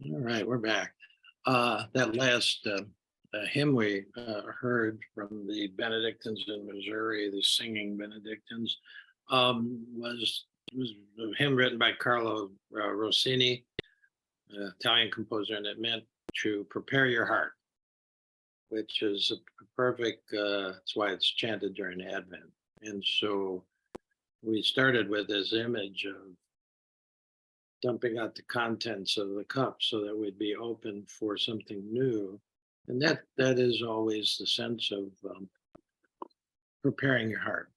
All right, we're back. That last hymn we heard from the Benedictines in Missouri, the singing Benedictines, was a hymn written by Carlo Rossini, Italian composer, and it meant to prepare your heart, which is a perfect. That's why it's chanted during Advent. And so we started with this image of dumping out the contents of the cup so that we'd be open for something new. And that is always the sense of preparing your heart.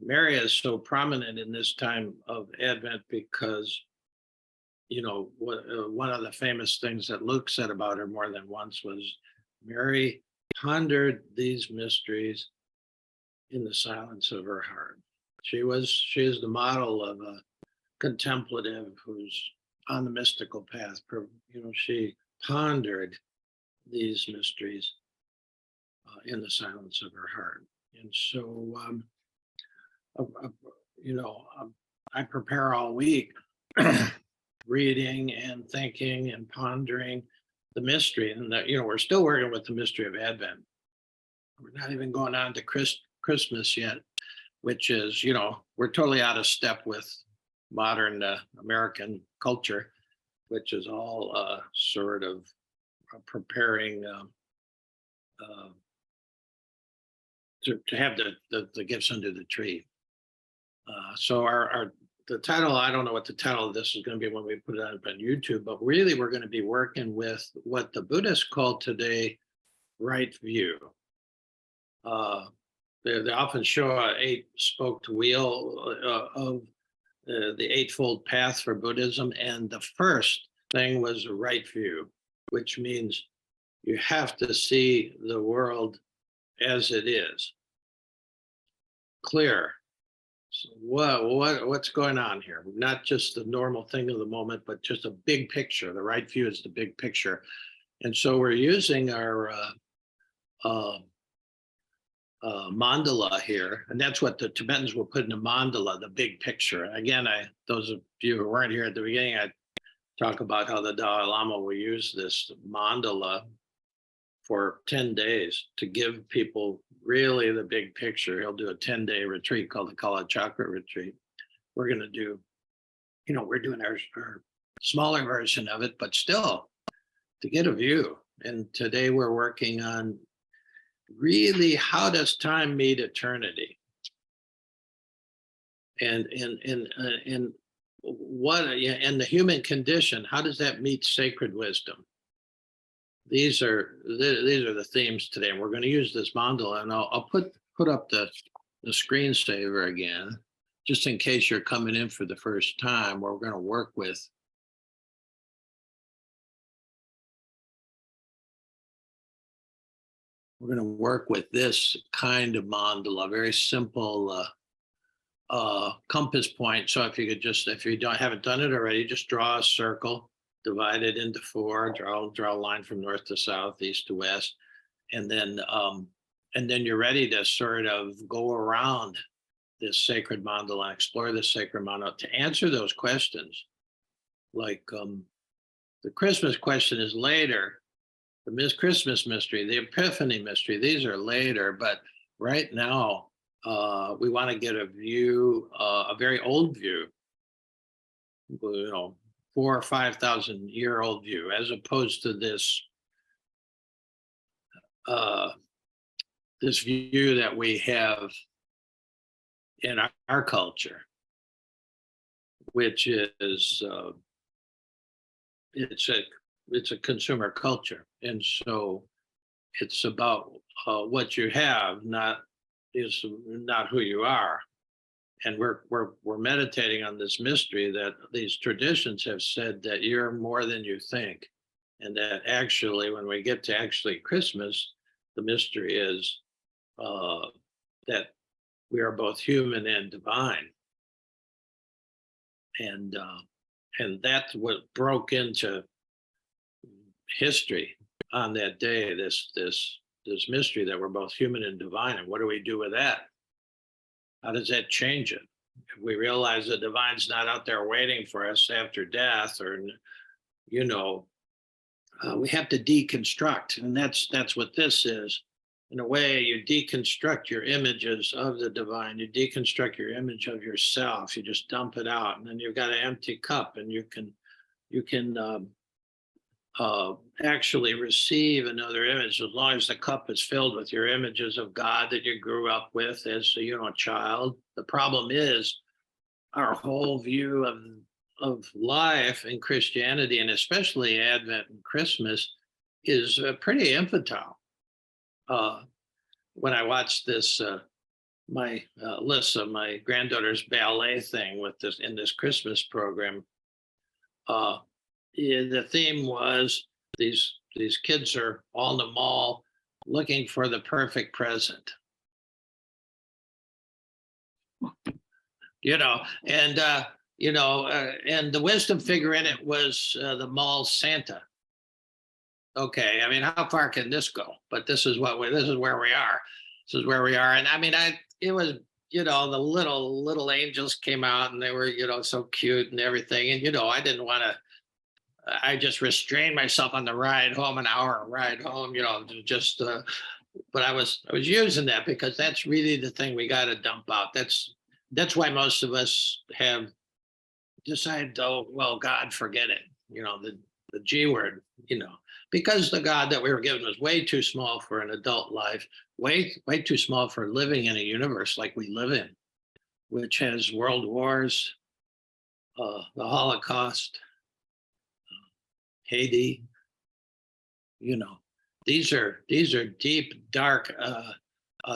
Mary is so prominent in this time of Advent because, one of the famous things that Luke said about her more than once was Mary pondered these mysteries in the silence of her heart. She is the model of a contemplative who's on the mystical path. She pondered these mysteries in the silence of her heart. And so, uh, uh, I prepare all week reading and thinking and pondering the mystery. And that, we're still working with the mystery of Advent. We're not even going on to Christmas yet, which is, we're totally out of step with modern American culture, which is all sort of preparing to have the gifts under the tree. So our the title, I don't know what the title of this is going to be when we put it up on YouTube, but really we're going to be working with what the Buddhists call today right view. They often show a eight-spoked wheel of the Eightfold Path for Buddhism. And the first thing was a right view, which means you have to see the world as it is, clear. So what's going on here? Not just the normal thing of the moment, but just a big picture. The right view is the big picture. And so we're using our mandala here, and that's what the Tibetans will put in a mandala, the big picture. Again, those of you who weren't here at the beginning, I talk about how the Dalai Lama will use this mandala for 10 days to give people really the big picture. He'll do a 10-day retreat called the Kala Chakra retreat. We're going to do, we're doing our smaller version of it, but still to get a view. And today we're working on really how does time meet eternity, and what and the human condition, how does that meet sacred wisdom? These are the themes today, and we're going to use this mandala, and I'll put up the screensaver again, just in case you're coming in for the first time. Where we're going to work with this kind of mandala, very simple compass point. So if you haven't done it already, just draw a circle, divide it into four, draw a line from north to south, east to west, and then you're ready to sort of go around this sacred mandala, explore this sacred mandala to answer those questions. Like the Christmas question is later, the Christmas mystery, the Epiphany mystery, these are later, but right now we want to get a view, a very old view, 4,000 or 5,000 year old view, as opposed to this this view that we have in our culture, which is it's a consumer culture, and so it's about what you have, not who you are. And we're meditating on this mystery that these traditions have said that you're more than you think, and that actually, when we get to actually Christmas, the mystery is that we are both human and divine, and that's what broke into history on that day. This mystery that we're both human and divine, and what do we do with that? How does that change it? If we realize the divine's not out there waiting for us after death, or you know, we have to deconstruct, and that's what this is. In a way, you deconstruct your images of the divine. You deconstruct your image of yourself. You just dump it out, and then you've got an empty cup, and you can actually receive another image as long as the cup is filled with your images of God that you grew up with as a child. The problem is our whole view of life in Christianity, and especially Advent and Christmas, is pretty infantile. When I watched this, my Alyssa, my granddaughter's ballet thing with this in this Christmas program, the theme was these kids are all in the mall looking for the perfect present. And and the wisdom figure in it was the mall Santa. Okay, I mean, how far can this go? But this is where we are. This is where we are. And I mean, it was, the little angels came out and they were, so cute and everything. And I didn't want to. I just restrained myself on the ride home, an hour ride home. Just. But I was using that because that's really the thing we got to dump out. That's why most of us have decided, oh, well, God, forget it. The G word, because the God that we were given was way too small for an adult life, way too small for living in a universe like we live in, which has world wars, the Holocaust, Haiti. These are deep, dark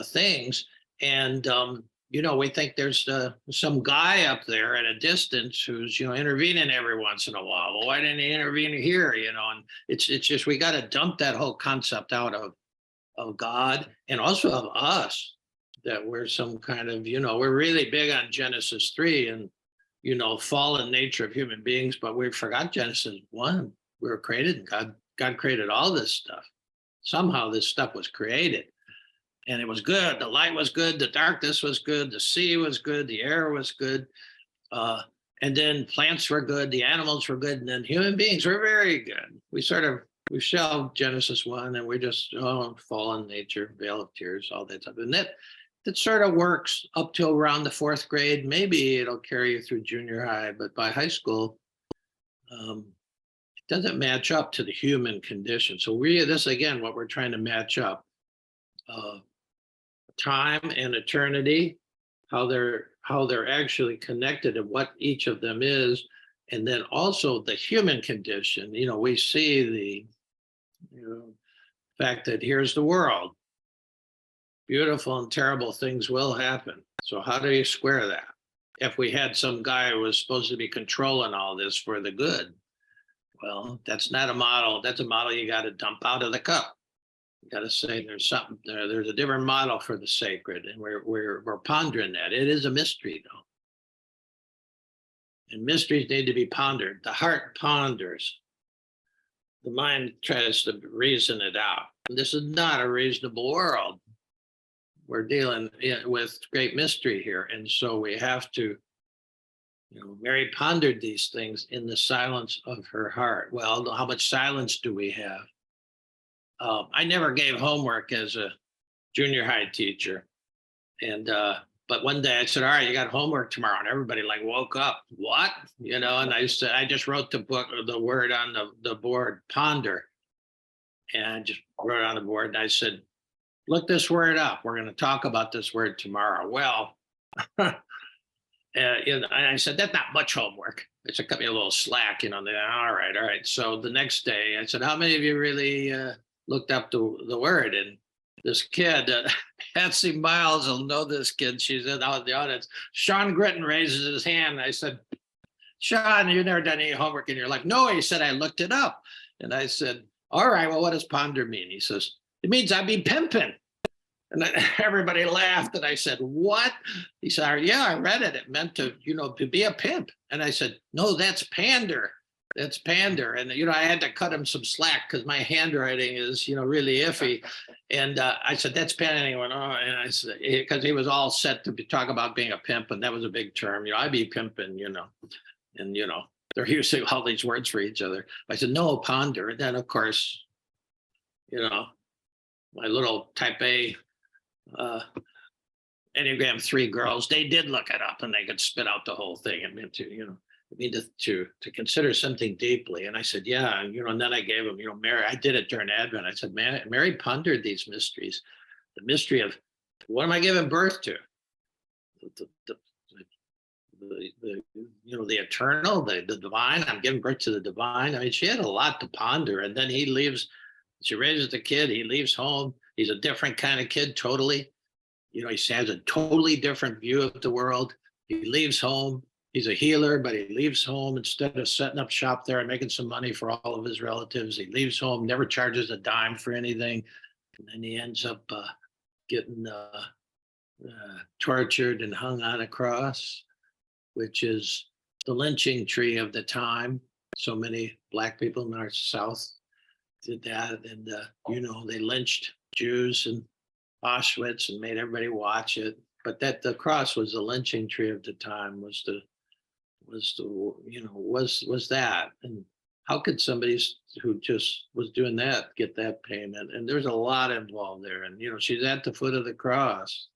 things, and we think there's some guy up there at a distance who's intervening every once in a while. Well, why didn't he intervene here? And it's just we got to dump that whole concept out of God and also of us, that we're some kind of we're really big on Genesis 3 and fallen nature of human beings, but we forgot Genesis 1. We were created, and God created all this stuff. Somehow this stuff was created. And it was good. The light was good. The darkness was good. The sea was good. The air was good. And then plants were good. The animals were good. And then human beings were very good. We shelved Genesis 1 and we just, fallen nature, vale of tears, all that stuff. And that sort of works up till around the 4th grade. Maybe it'll carry you through junior high, but by high school, it doesn't match up to the human condition. So this again, what we're trying to match up. Time and eternity, how they're actually connected and what each of them is, and then also the human condition. We see the fact that here's the world. Beautiful and terrible things will happen. So how do you square that? If we had some guy who was supposed to be controlling all this for the good, well, that's not a model. That's a model you got to dump out of the cup. You got to say there's something there. There's a different model for the sacred, and we're pondering that. It is a mystery, though, and mysteries need to be pondered. The heart ponders. The mind tries to reason it out. And this is not a reasonable world. We're dealing with great mystery here, and so we have to. Mary pondered these things in the silence of her heart. Well, how much silence do we have? I never gave homework as a junior high teacher. But one day I said, all right, you got homework tomorrow. And everybody woke up. What? And I said, I just wrote the word on the board, ponder. And I just wrote it on the board. And I said, look this word up. We're going to talk about this word tomorrow. Well, and I said, that's not much homework. It should cut me a little slack, all right. So the next day I said, how many of you really looked up the word? And this kid, Patsy Miles will know this kid. She's in the audience. Sean Gritton raises his hand. I said, Sean, you've never done any homework in your life. No, he said, I looked it up. And I said, all right, well, what does ponder mean? He says, it means I be pimping. And everybody laughed. And I said, what? He said, yeah, I read it. It meant to be a pimp. And I said, no, that's pander. That's pander. And, I had to cut him some slack because my handwriting is, really iffy. And I said, that's pandering. He went, oh, and I said, because he was all set to talk about being a pimp. And that was a big term. I be pimping, and, they're using all these words for each other. I said, no, ponder. And then, of course, my little type A uh, Enneagram 3 girls, they did look it up and they could spit out the whole thing. It meant to consider something deeply. And I said, yeah, and then I gave them, Mary, I did it during Advent. I said, man, Mary pondered these mysteries, the mystery of what am I giving birth to? The eternal, the divine. I'm giving birth to the divine. I mean, she had a lot to ponder. And then she raises the kid, he leaves home. He's a different kind of kid, totally. He has a totally different view of the world. He leaves home. He's a healer, but he leaves home instead of setting up shop there and making some money for all of his relatives. He leaves home, never charges a dime for anything. And then he ends up getting tortured and hung on a cross, which is the lynching tree of the time. So many Black people in our South did that. And, they lynched Jews in Auschwitz and made everybody watch it. But that the cross was the lynching tree of the time, was that. And how could somebody who just was doing that get that payment? And there's a lot involved there. And, she's at the foot of the cross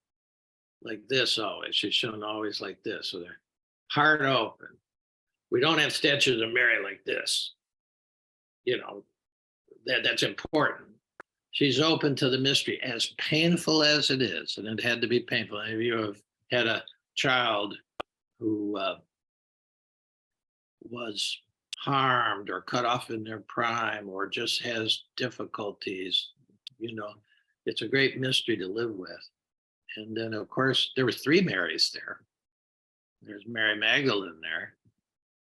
like this always. She's shown always like this with her heart open. We don't have statues of Mary like this. That's important. She's open to the mystery, as painful as it is. And it had to be painful. Any of you have had a child who was harmed or cut off in their prime or just has difficulties, it's a great mystery to live with. And then, of course, there were 3 Marys there. There's Mary Magdalene there.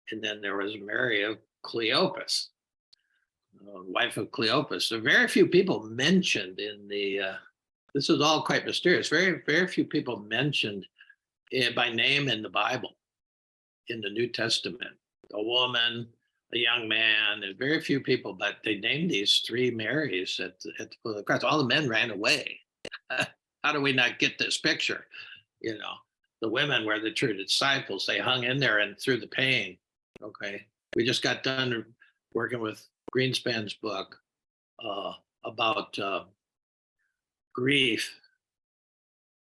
And then there was Mary of Cleopas, wife of Cleopas. So very few people mentioned in this is all quite mysterious. Very, very few people mentioned by name in the Bible, in the New Testament. A woman, a young man, and very few people, but they named these 3 Marys at the foot of the cross. All the men ran away. How do we not get this picture? The women were the true disciples. They hung in there and through the pain. Okay. We just got done working with Greenspan's book about grief,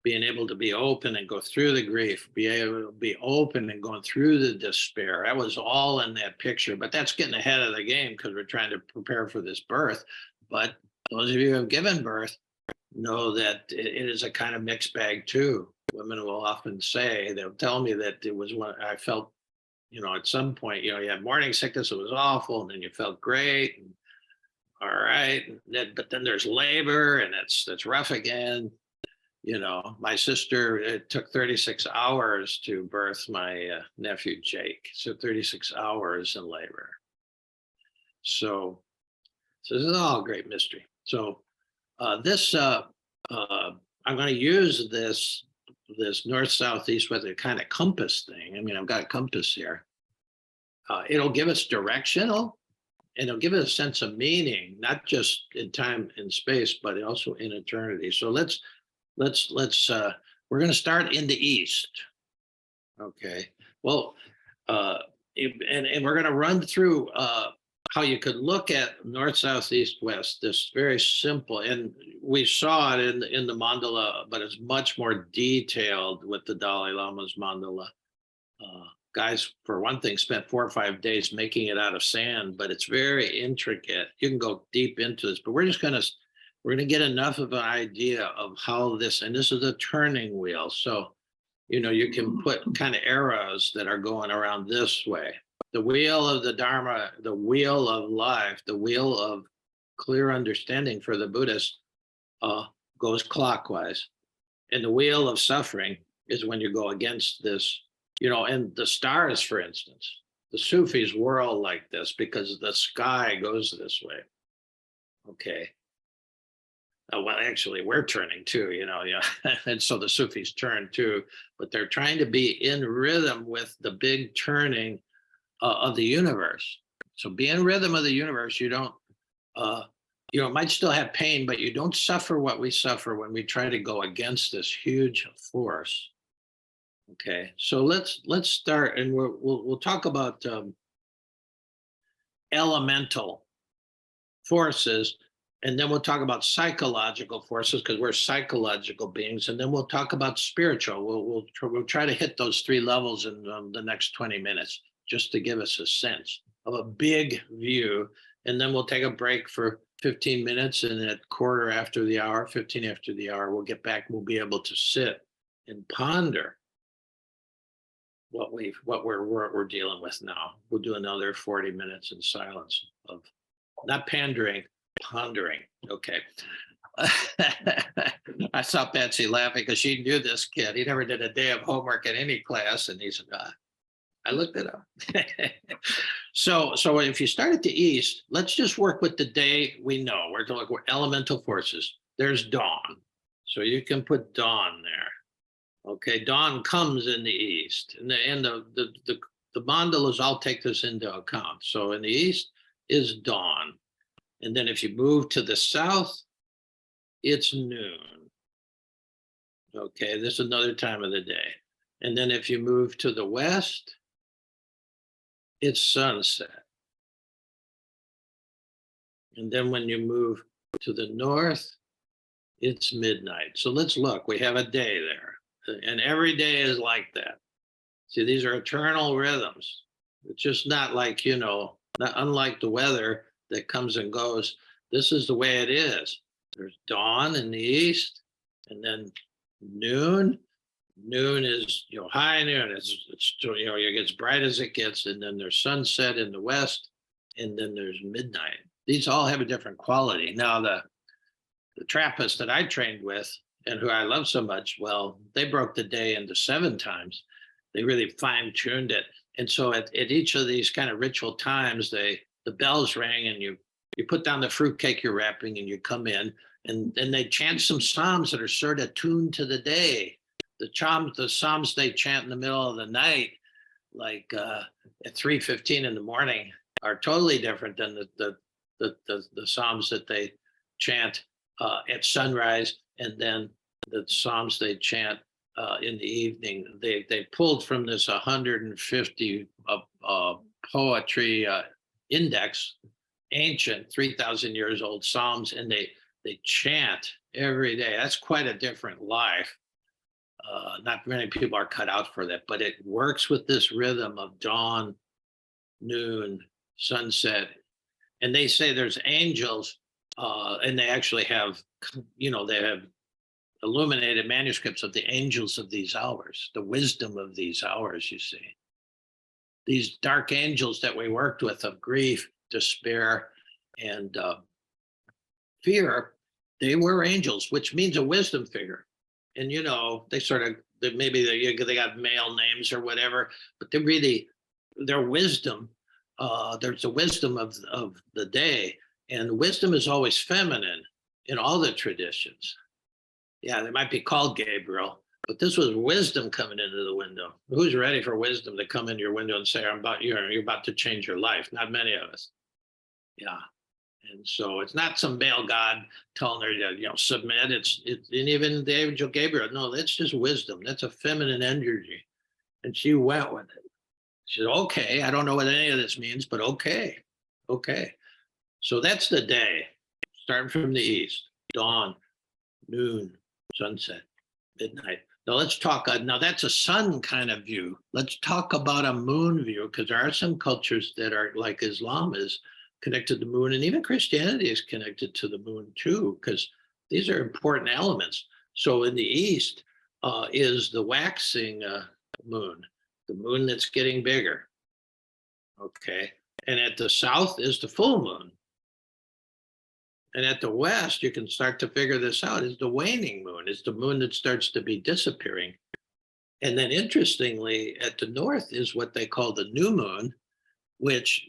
being able to be open and go through the grief, be able to be open and going through the despair. That was all in that picture, but that's getting ahead of the game because we're trying to prepare for this birth. But those of you who have given birth know that it is a kind of mixed bag too. Women will often say, they'll tell me that it was when I felt, at some point, you had morning sickness, it was awful, and then you felt great. And, all right. But then there's labor and that's rough again. My sister, it took 36 hours to birth my nephew, Jake. So 36 hours in labor. So this is all a great mystery. So I'm going to use this north, south, east, west, a kind of compass thing. I mean, I've got a compass here. It'll give us directional, and it'll give it a sense of meaning, not just in time and space, but also in eternity. So we're going to start in the east. Okay. Well, and we're going to run through how you could look at north, south, east, west. This very simple, and we saw it in the mandala, but it's much more detailed with the Dalai Lama's mandala. Guys, for one thing, spent 4 or 5 days making it out of sand, but it's very intricate. You can go deep into this, but we're going to get enough of an idea of how this, and this is a turning wheel. So, you can put kind of arrows that are going around this way. The wheel of the Dharma, the wheel of life, the wheel of clear understanding for the Buddhist goes clockwise. And the wheel of suffering is when you go against this, and the stars, for instance, the Sufis whirl like this because the sky goes this way. Okay. Well, actually, we're turning too, and so the Sufis turn too, but they're trying to be in rhythm with the big turning of the universe. So be in rhythm of the universe. You don't, might still have pain, but you don't suffer what we suffer when we try to go against this huge force. Okay, so let's start, and we'll talk about elemental forces. And then we'll talk about psychological forces because we're psychological beings. And then we'll talk about spiritual. We'll try to hit those three levels in the next 20 minutes, just to give us a sense of a big view. And then we'll take a break for 15 minutes. And at quarter after the hour, 15 after the hour, we'll get back. We'll be able to sit and ponder what we're dealing with now. We'll do another 40 minutes in silence of not pandering, pondering. Okay. I saw Betsy laughing because she knew this kid. He never did a day of homework in any class. And he said, I looked it up. So if you start at the east, let's just work with the day we know. We're elemental forces. There's dawn. So you can put dawn there. Okay, dawn comes in the east. And the mandalas all take this into account. So in the east is dawn. And then if you move to the south, it's noon. Okay, this is another time of the day. And then if you move to the west, it's sunset. And then when you move to the north, it's midnight. So let's look, we have a day there. And every day is like that. See, these are eternal rhythms. It's just not like, not unlike the weather that comes and goes. This is the way it is. There's dawn in the east, and then noon. Noon is, high noon. It's it gets bright as it gets, and then there's sunset in the west, and then there's midnight. These all have a different quality. Now, the Trappists that I trained with and who I love so much, well, they broke the day into 7 times. They really fine-tuned it. And so at each of these kind of ritual times, the bells rang and you put down the fruitcake you're wrapping and you come in and they chant some psalms that are sort of tuned to the day. The psalms they chant in the middle of the night, like at 3:15 in the morning, are totally different than the psalms that they chant at sunrise, and then the psalms they chant in the evening. They pulled from this 150 poetry index, ancient 3,000 years old psalms, and they chant every day. That's quite a different life. Not many people are cut out for that, but it works with this rhythm of dawn, noon, sunset. And they say there's angels, and they actually have, they have illuminated manuscripts of the angels of these hours, the wisdom of these hours, you see. These dark angels that we worked with of grief, despair, and fear, they were angels, which means a wisdom figure. And, they sort of, maybe they got male names or whatever, but they're really, their wisdom, there's the wisdom of the day. And wisdom is always feminine in all the traditions. Yeah, they might be called Gabriel, but this was wisdom coming into the window. Who's ready for wisdom to come into your window and say, you're about to change your life? Not many of us. Yeah. And so it's not some male god telling her to, submit. It's and even the angel Gabriel. No, that's just wisdom. That's a feminine energy. And she went with it. She said, okay, I don't know what any of this means, but okay. Okay. So that's the day, starting from the east, dawn, noon, sunset, midnight. Now let's talk, now that's a sun kind of view. Let's talk about a moon view, because there are some cultures that are like Islam is connected to the moon, and even Christianity is connected to the moon too, because these are important elements. So in the east is the waxing moon, the moon that's getting bigger. Okay. And at the south is the full moon. And at the west, you can start to figure this out, is the waning moon, is the moon that starts to be disappearing. And then interestingly, at the north is what they call the new moon, which,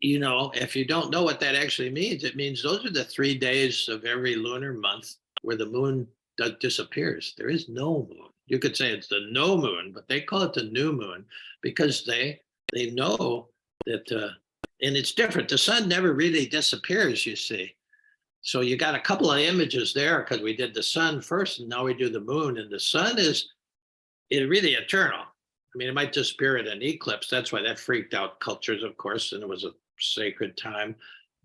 if you don't know what that actually means, it means those are the 3 days of every lunar month where the moon disappears. There is no moon. You could say it's the no moon, but they call it the new moon because they know that, and it's different. The sun never really disappears, you see. So you got a couple of images there because we did the sun first and now we do the moon, and the sun is really eternal. I mean, it might disappear at an eclipse. That's why that freaked out cultures, of course, and it was sacred time,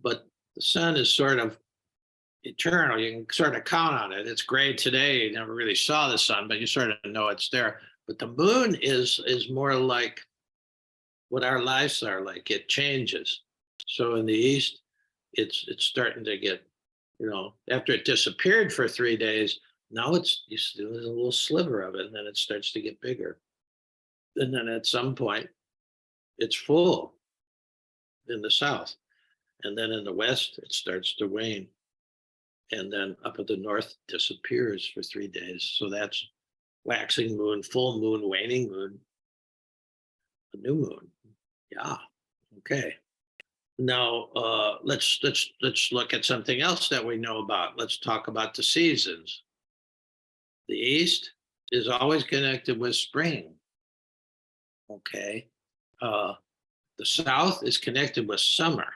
but the sun is sort of eternal. You can sort of count on it. It's gray today. You never really saw the sun, but you sort of know it's there. But the moon is more like what our lives are like. It changes. So in the east, it's starting to get, after it disappeared for 3 days, now you still there's a little sliver of it, and then it starts to get bigger. And then at some point, it's full in the south. And then in the west, it starts to wane. And then up at the north, disappears for 3 days. So that's waxing moon, full moon, waning moon, a new moon. Yeah. Okay. Now let's look at something else that we know about. Let's talk about the seasons. The east is always connected with spring. Okay. The south is connected with summer.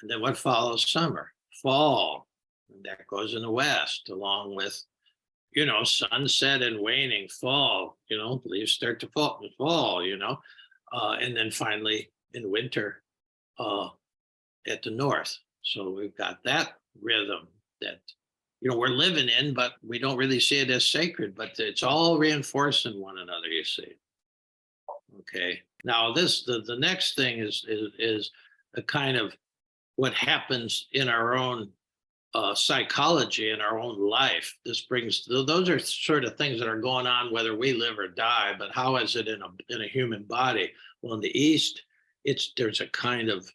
And then what follows summer? Fall. And that goes in the west, along with, sunset and waning, fall, leaves start to fall, and then finally in winter at the north. So we've got that rhythm that, we're living in, but we don't really see it as sacred, but it's all reinforcing one another, you see. Okay. Now the next thing is a kind of what happens in our own psychology in our own life. This brings those are sort of things that are going on whether we live or die. But how is it in a human body? Well, in the East, there's a kind of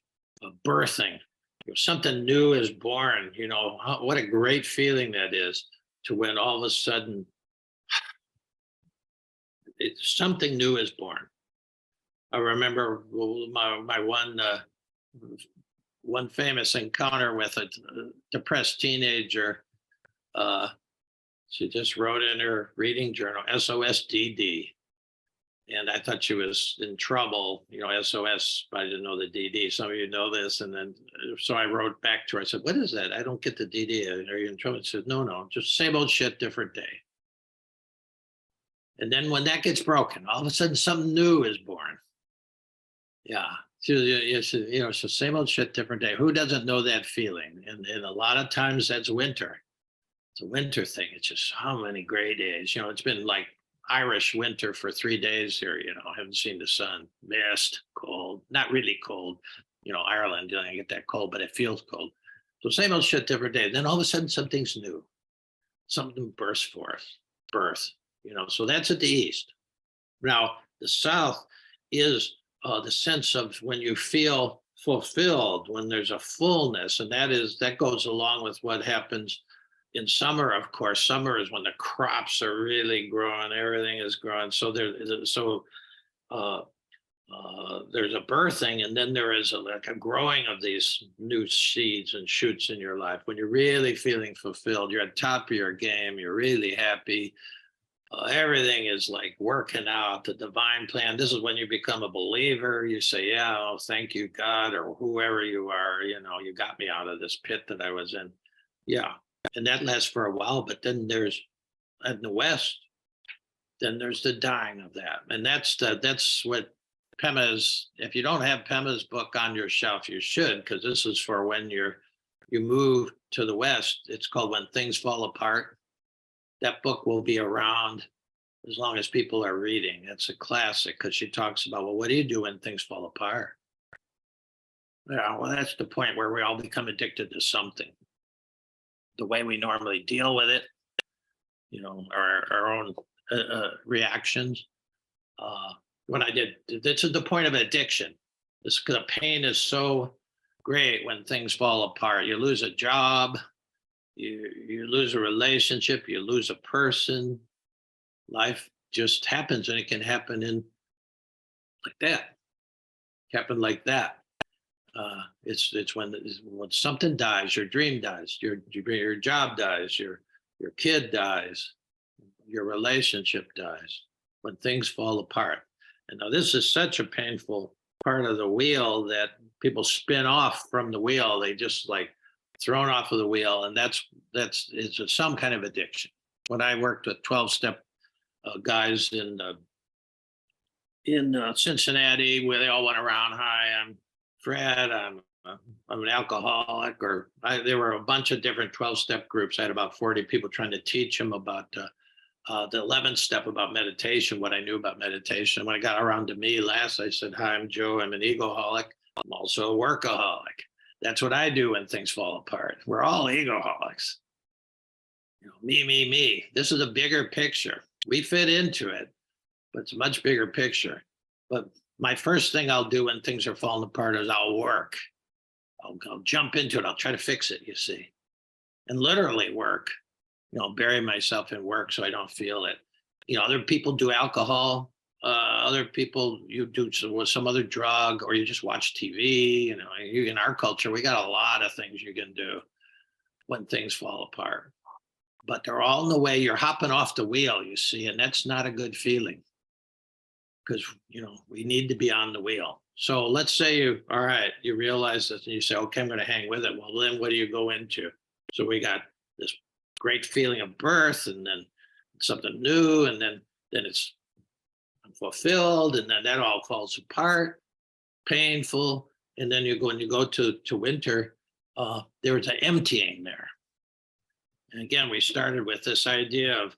a birthing. Something new is born. What a great feeling that is, to when all of a sudden something new is born. I remember my one famous encounter with a depressed teenager. She just wrote in her reading journal, SOSDD. And I thought she was in trouble, SOS, I didn't know the DD. Some of you know this. And then, so I wrote back to her. I said, what is that? I don't get the DD. Are you in trouble? She said, no, just same old shit, different day. And then when that gets broken, all of a sudden something new is born. Yeah. So same old shit, different day. Who doesn't know that feeling? And a lot of times that's winter. It's a winter thing. It's just how many gray days. It's been like Irish winter for 3 days here. I haven't seen the sun. Mist, cold, not really cold. Ireland, I get that cold, but it feels cold. So same old shit, different day. Then all of a sudden something's new. Something bursts forth, birth. So that's at the east. Now the south is the sense of when you feel fulfilled, when there's a fullness, and that goes along with what happens in summer. Of course, summer is when the crops are really growing, everything is growing. So there's a birthing, and then there is a growing of these new seeds and shoots in your life. When you're really feeling fulfilled, you're at top of your game, you're really happy. Everything is like working out, the divine plan. This is when you become a believer. You say, yeah, oh, thank you, God, or whoever you are. You got me out of this pit that I was in. Yeah. And that lasts for a while. But then there's, in the West, then there's the dying of that. And that's what Pema's, if you don't have Pema's book on your shelf, you should, because this is for when you move to the West. It's called When Things Fall Apart. That book will be around as long as people are reading. It's a classic because she talks about, well, what do you do when things fall apart? Yeah, well, that's the point where we all become addicted to something. The way we normally deal with it, our own reactions. When I did, this is the point of addiction. The pain is so great when things fall apart. You lose a job. You lose a relationship, you lose a person. Life just happens, and it can happen like that. Happen like that. It's when something dies, your dream dies, your job dies, your kid dies, your relationship dies. When things fall apart. And now this is such a painful part of the wheel that people spin off from the wheel. They just like thrown off of the wheel, and it's some kind of addiction. When I worked with 12-step guys in Cincinnati, where they all went around, "Hi, I'm Fred. I'm an alcoholic," there were a bunch of different 12-step groups. I had about 40 people trying to teach them about the 11th step about meditation, what I knew about meditation. When I got around to me last, I said, "Hi, I'm Joe. I'm an egoholic. I'm also a workaholic." That's what I do when things fall apart. We're all egoholics. Me. This is a bigger picture. We fit into it, but it's a much bigger picture. But my first thing I'll do when things are falling apart is I'll work. I'll jump into it. I'll try to fix it, you see, and literally work, bury myself in work so I don't feel it. Other people do alcohol. Other people, you do some other drug, or you just watch TV. In our culture, we got a lot of things you can do when things fall apart. But they're all in the way. You're hopping off the wheel, you see, and that's not a good feeling, because we need to be on the wheel. So let's say you realize this and you say, "Okay, I'm going to hang with it." Well, then what do you go into? So we got this great feeling of birth, and then something new, and then it's unfulfilled, and then that all falls apart, painful, and then you go to winter. There's an emptying there. And again, we started with this idea of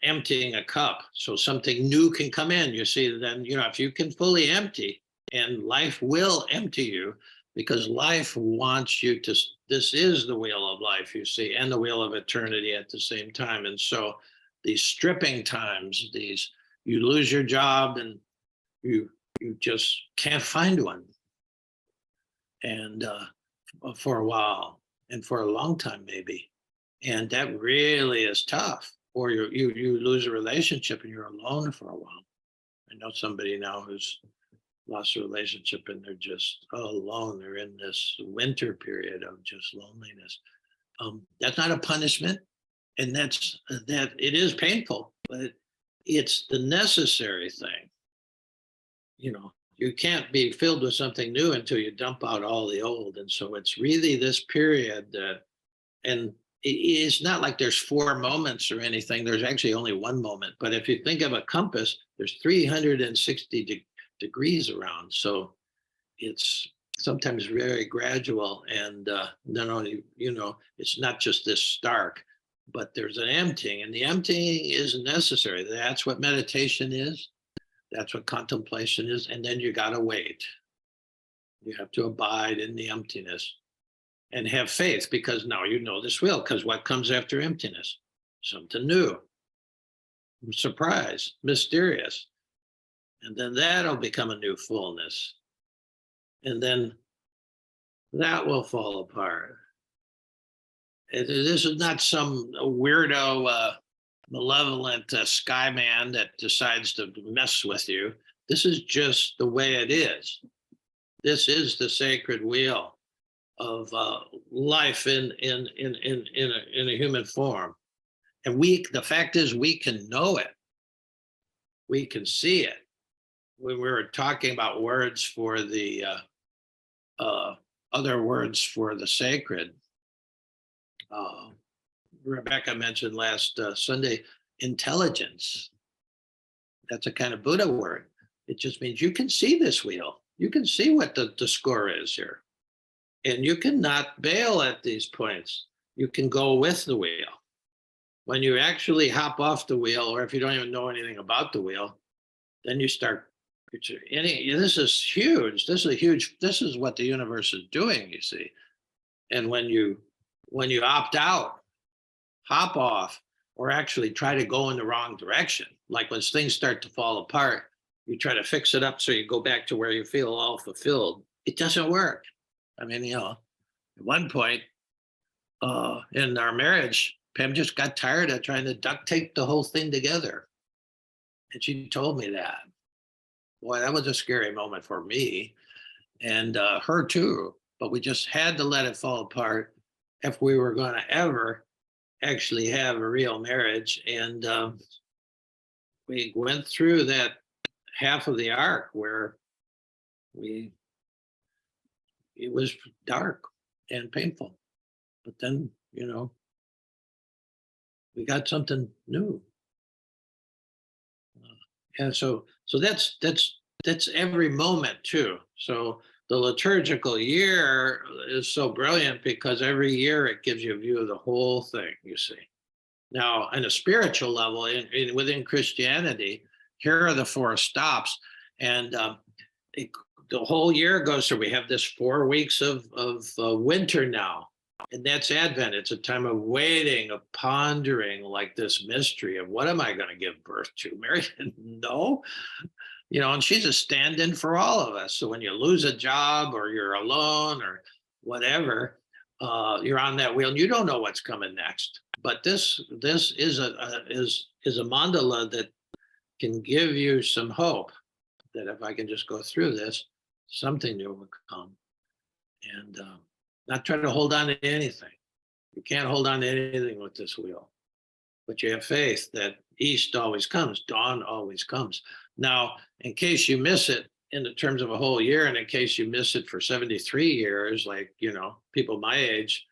emptying a cup so something new can come in. You see, then, if you can fully empty, and life will empty you, because life wants you to, this is the wheel of life, you see, and the wheel of eternity at the same time. And so these stripping times, you lose your job and you just can't find one. And for a while, and for a long time, maybe. And that really is tough. Or you lose a relationship and you're alone for a while. I know somebody now who's lost a relationship and they're just alone. They're in this winter period of just loneliness. That's not a punishment, and that it is painful, but it's the necessary thing. You can't be filled with something new until you dump out all the old. And so it's really this period and it's not like there's 4 moments or anything. There's actually only 1 moment. But if you think of a compass, there's 360 degrees around. So it's sometimes very gradual. And not only, it's not just this stark, but there's an emptying. And the emptying is necessary. That's what meditation is. That's what contemplation is. And then you got to wait. You have to abide in the emptiness. And have faith, because now this will, because what comes after emptiness? Something new, surprise, mysterious. And then that'll become a new fullness. And then that will fall apart. This is not some weirdo, malevolent sky man that decides to mess with you. This is just the way it is. This is the sacred wheel of life in a human form. And the fact is, we can know it. We can see it. When we were talking about words for the other words for the sacred, Rebecca mentioned last Sunday, intelligence. That's a kind of Buddha word. It just means you can see this wheel. You can see what the score is here. And you cannot bail at these points. You can go with the wheel. When you actually hop off the wheel, or if you don't even know anything about the wheel, then you start. This is huge. This is what the universe is doing, you see. And when you opt out, hop off, or actually try to go in the wrong direction, like when things start to fall apart, you try to fix it up so you go back to where you feel all fulfilled. It doesn't work. I mean, at one point in our marriage, Pam just got tired of trying to duct tape the whole thing together. And she told me that. Boy, that was a scary moment for me and her too. But we just had to let it fall apart if we were going to ever actually have a real marriage. And we went through that half of the arc where it was dark and painful, but then, we got something new. And so So that's every moment too. So the liturgical year is so brilliant because every year it gives you a view of the whole thing, you see. Now, on a spiritual level, within Christianity, here are the four stops. And it, the whole year goes through. We have this 4 weeks of winter now. And that's Advent. It's a time of waiting, of pondering, like this mystery of what am I going to give birth to? Mary didn't know, and she's a stand-in for all of us. So when you lose a job or you're alone or whatever, you're on that wheel and you don't know what's coming next. But this is a mandala that can give you some hope that if I can just go through this, something new will come. And not try to hold on to anything. You can't hold on to anything with this wheel. But you have faith that east always comes, dawn always comes. Now, in case you miss it in the terms of a whole year, and in case you miss it for 73 years, like, people my age,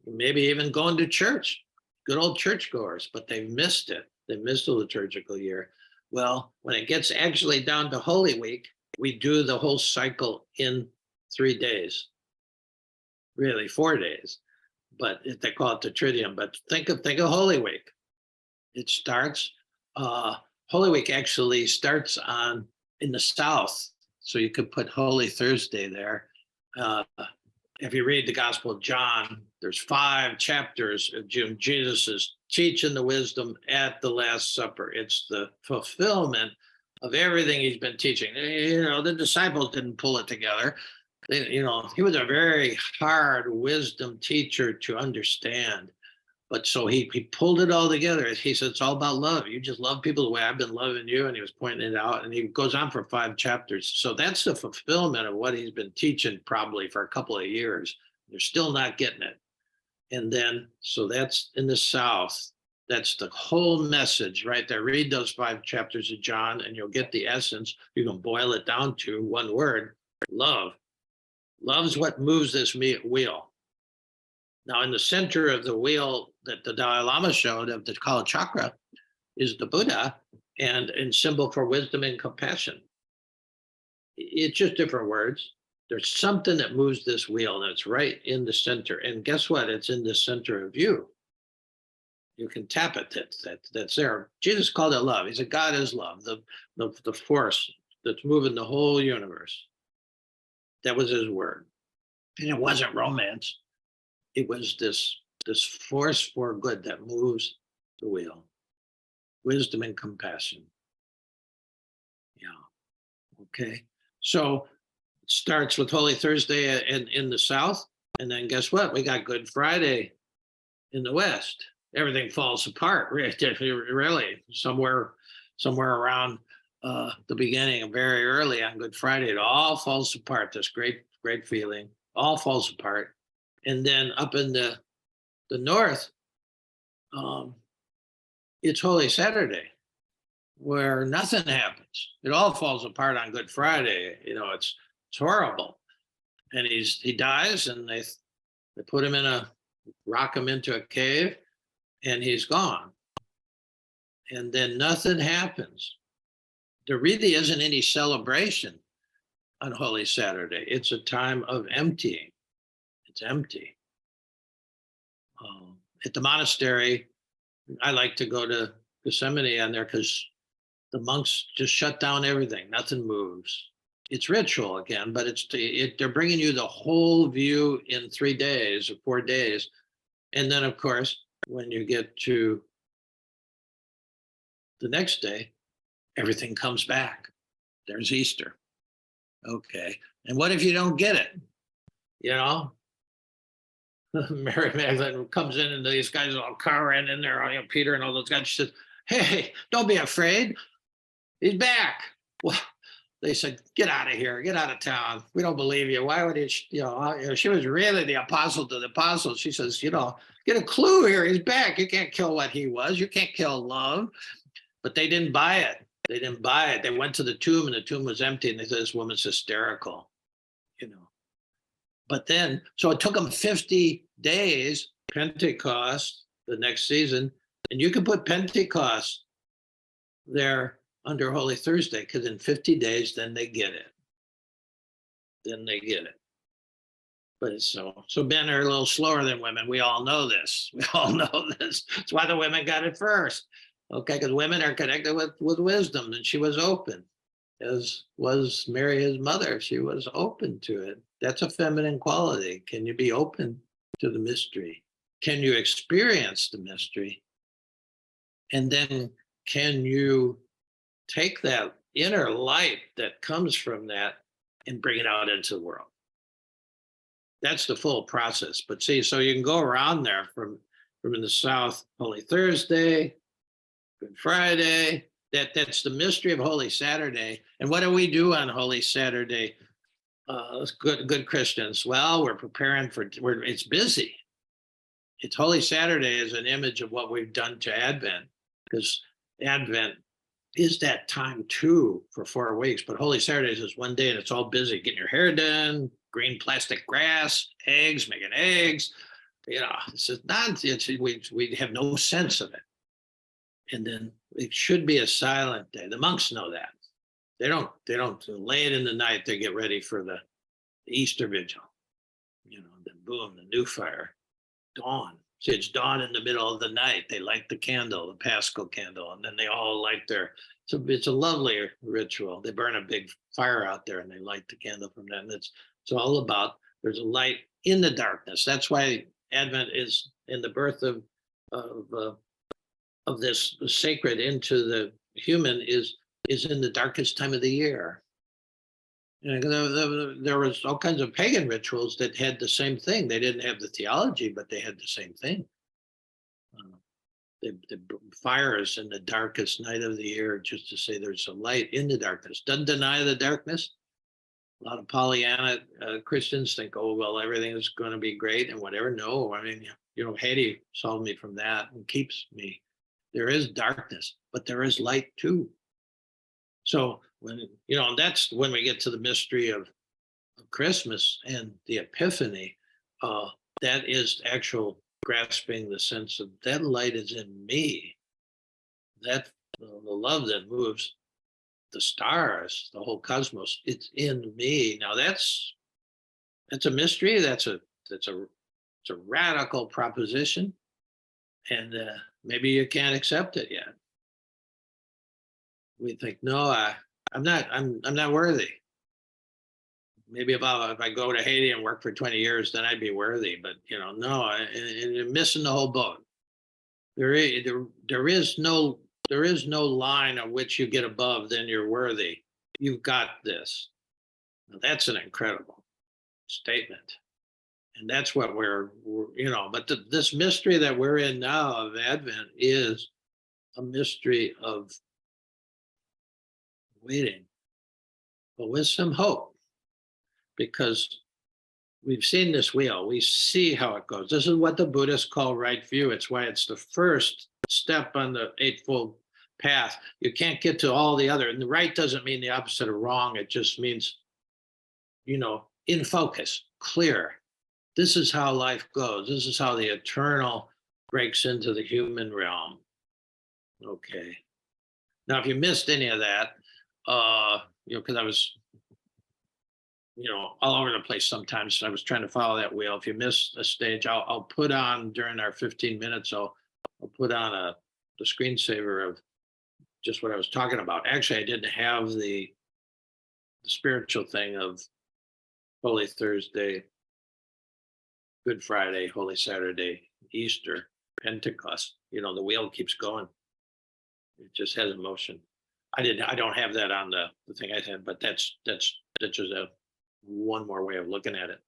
maybe even going to church, good old churchgoers, but they've missed it. They missed the liturgical year. Well, when it gets actually down to Holy Week, we do the whole cycle in 3 days, really 4 days, but they call it the Triduum. But think of Holy Week. It starts, Holy Week actually starts in the South, so you could put Holy Thursday there. If you read the Gospel of John, there's 5 chapters of Jesus is teaching the wisdom at the Last Supper. It's the fulfillment of everything he's been teaching. The disciples didn't pull it together. He was a very hard wisdom teacher to understand. But so he pulled it all together. He said, it's all about love. You just love people the way I've been loving you. And he was pointing it out. And he goes on for 5 chapters. So that's the fulfillment of what he's been teaching probably for a couple of years. They're still not getting it. And then, so that's in the South. That's the whole message right there. Read those 5 chapters of John and you'll get the essence. You can boil it down to one word: love. Love's what moves this wheel. Now, in the center of the wheel that the Dalai Lama showed of the Kala Chakra is the Buddha, and in symbol for wisdom and compassion. It's just different words. There's something that moves this wheel, and it's right in the center. And guess what? It's in the center of you. You can tap it. That's there. Jesus called it love. He said, God is love, the force that's moving the whole universe. That was his word. And it wasn't romance. It was this force for good that moves the wheel. Wisdom and compassion. Yeah. Okay. So it starts with Holy Thursday in the South. And then guess what? We got Good Friday in the West. Everything falls apart, really. Somewhere around the beginning, very early on Good Friday, it all falls apart. This great feeling, all falls apart. And then up in the North, it's Holy Saturday, where nothing happens. It all falls apart on Good Friday. It's horrible. And he dies, and they put him rock him into a cave, and he's gone. And then nothing happens. There really isn't any celebration on Holy Saturday. It's a time of emptying. It's empty. At the monastery, I like to go to Gethsemane on there because the monks just shut down everything. Nothing moves. It's ritual again, but they're bringing you the whole view in 3 days or 4 days. And then, of course, when you get to the next day, everything comes back. There's Easter. Okay. And what if you don't get it? Mary Magdalene comes in and these guys all cowering in there, Peter and all those guys. She says, hey, don't be afraid. He's back. Well, they said, get out of here. Get out of town. We don't believe you. Why would he, she was really the apostle to the apostles. She says, get a clue here. He's back. You can't kill what he was. You can't kill love. But they didn't buy it. They went to the tomb and the tomb was empty. And they said, this woman's hysterical, But then, so it took them 50 days, Pentecost, the next season. And you can put Pentecost there under Holy Thursday, because in 50 days, then they get it. Then they get it. But it's so men are a little slower than women. We all know this. We all know this. That's why the women got it first. Okay, because women are connected with wisdom, and she was open, as was Mary, his mother. She was open to it. That's a feminine quality. Can you be open to the mystery? Can you experience the mystery? And then can you take that inner light that comes from that and bring it out into the world? That's the full process. But see, so you can go around there from in the South, Holy Thursday, Good Friday. That's the mystery of Holy Saturday. And what do we do on Holy Saturday? Good Christians. Well, we're preparing for. It's busy. It's Holy Saturday is an image of what we've done to Advent, because Advent is that time too for 4 weeks. But Holy Saturdays is one day, and it's all busy getting your hair done, green plastic grass, eggs, making eggs. This is nonsense. We have no sense of it. And then it should be a silent day. The monks know that. They don't late in the night. They get ready for the Easter vigil. Then boom, the new fire, dawn. See, it's dawn in the middle of the night. They light the candle, the Paschal candle, and then they all light their. It's a lovely ritual. They burn a big fire out there, and they light the candle from that. And it's all about there's a light in the darkness. That's why Advent is in the birth of this sacred into the human is in the darkest time of the year. There was all kinds of pagan rituals that had the same thing. They didn't have the theology, but they had the same thing. The fires in the darkest night of the year, just to say there's a light in the darkness. Doesn't deny the darkness. A lot of Pollyanna Christians think, oh, well, everything is going to be great and whatever. No, I mean, Haiti solved me from that and keeps me. There is darkness, but there is light too. So that's when we get to the mystery of Christmas and the Epiphany. That is actual grasping the sense of that light is in me. That the love that moves the stars, the whole cosmos, it's in me. Now that's a mystery. That's a radical proposition, and maybe you can't accept it yet. We think, no, I'm not worthy. Maybe if I go to Haiti and work for 20 years, then I'd be worthy. But no, you're missing the whole boat. There is no line on which you get above, then you're worthy. You've got this. Now, that's an incredible statement. And that's what but this mystery that we're in now of Advent is a mystery of waiting, but with some hope, because we've seen this wheel. We see how it goes. This is what the Buddhists call right view. It's why it's the first step on the Eightfold Path. You can't get to all the other. And the right doesn't mean the opposite of wrong. It just means, in focus, clear. This is how life goes. This is how the eternal breaks into the human realm. Okay. Now, if you missed any of that, because I was, all over the place sometimes. So I was trying to follow that wheel. If you missed a stage, I'll put on during our 15 minutes. I'll put on the screensaver of just what I was talking about. Actually, I didn't have the spiritual thing of Holy Thursday, Good Friday, Holy Saturday, Easter, Pentecost. The wheel keeps going. It just has emotion. I don't have that on the thing I had, but that's just one more way of looking at it.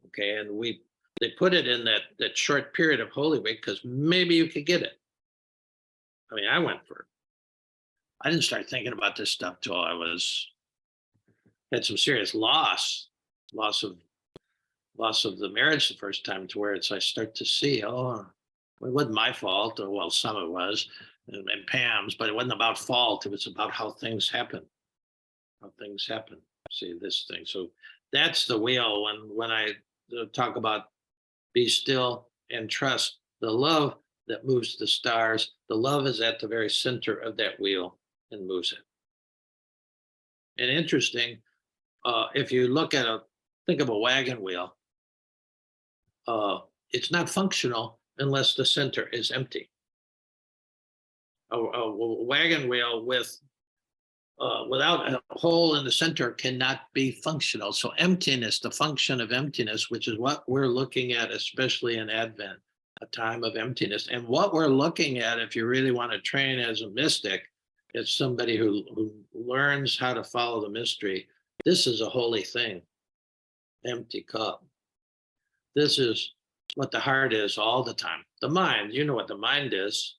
Okay, and they put it in that short period of Holy Week because maybe you could get it. I mean, I went for it. I didn't start thinking about this stuff till I had some serious loss of the marriage the first time, to where I start to see, it wasn't my fault, or well, some of it was, and Pam's, but it wasn't about fault. It was about how things happen. See this thing. So that's the wheel. When I talk about be still and trust the love that moves the stars, the love is at the very center of that wheel. and moves it. And interesting, if you look at think of a wagon wheel, it's not functional unless the center is empty. A wagon wheel without a hole in the center cannot be functional. So emptiness, the function of emptiness, which is what we're looking at, especially in Advent, a time of emptiness. And what we're looking at, if you really want to train as a mystic, is somebody who learns how to follow the mystery. This is a holy thing, empty cup. This is what the heart is all the time. The mind, you know what the mind is.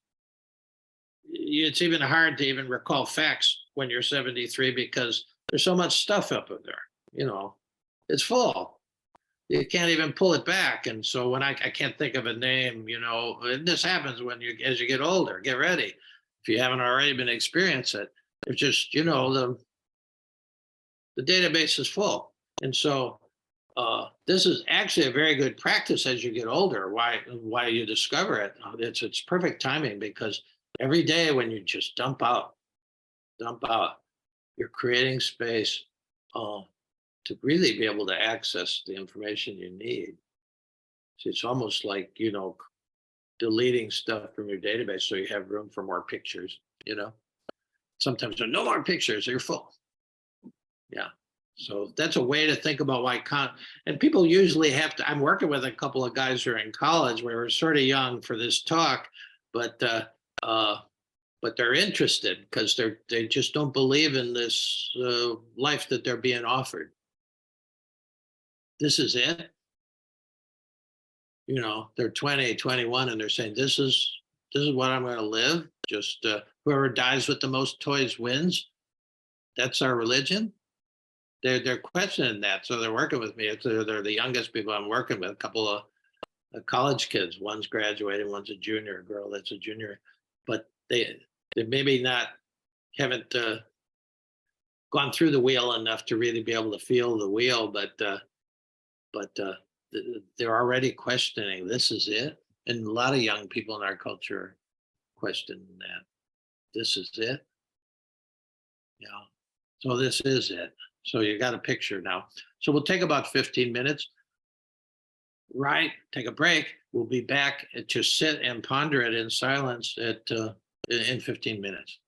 It's even hard to even recall facts when you're 73 because there's so much stuff up in there. It's full. You can't even pull it back. And so when I can't think of a name, and this happens as you get older. Get ready if you haven't already been experiencing it. It's just the database is full, and so this is actually a very good practice as you get older. Why you discover it? It's perfect timing because every day when you just dump out, you're creating space to really be able to access the information you need. So it's almost like, deleting stuff from your database so you have room for more pictures, Sometimes there are no more pictures, you're full. Yeah. So that's a way to think about and people usually have to, I'm working with a couple of guys who are in college. We were sort of young for this talk, but they're interested because they just don't believe in this life that they're being offered. This is it. They're 20, 21, and they're saying, this is what I'm going to live. Just whoever dies with the most toys wins. That's our religion. They're questioning that. So they're working with me. They're the youngest people I'm working with, a couple of college kids. One's graduating, one's a junior, a girl that's a junior. But they maybe haven't gone through the wheel enough to really be able to feel the wheel, but they're already questioning, this is it? And a lot of young people in our culture question that. This is it? Yeah. So this is it. So you got a picture now. So we'll take about 15 minutes. Right. Take a break. We'll be back to sit and ponder it in silence in 15 minutes.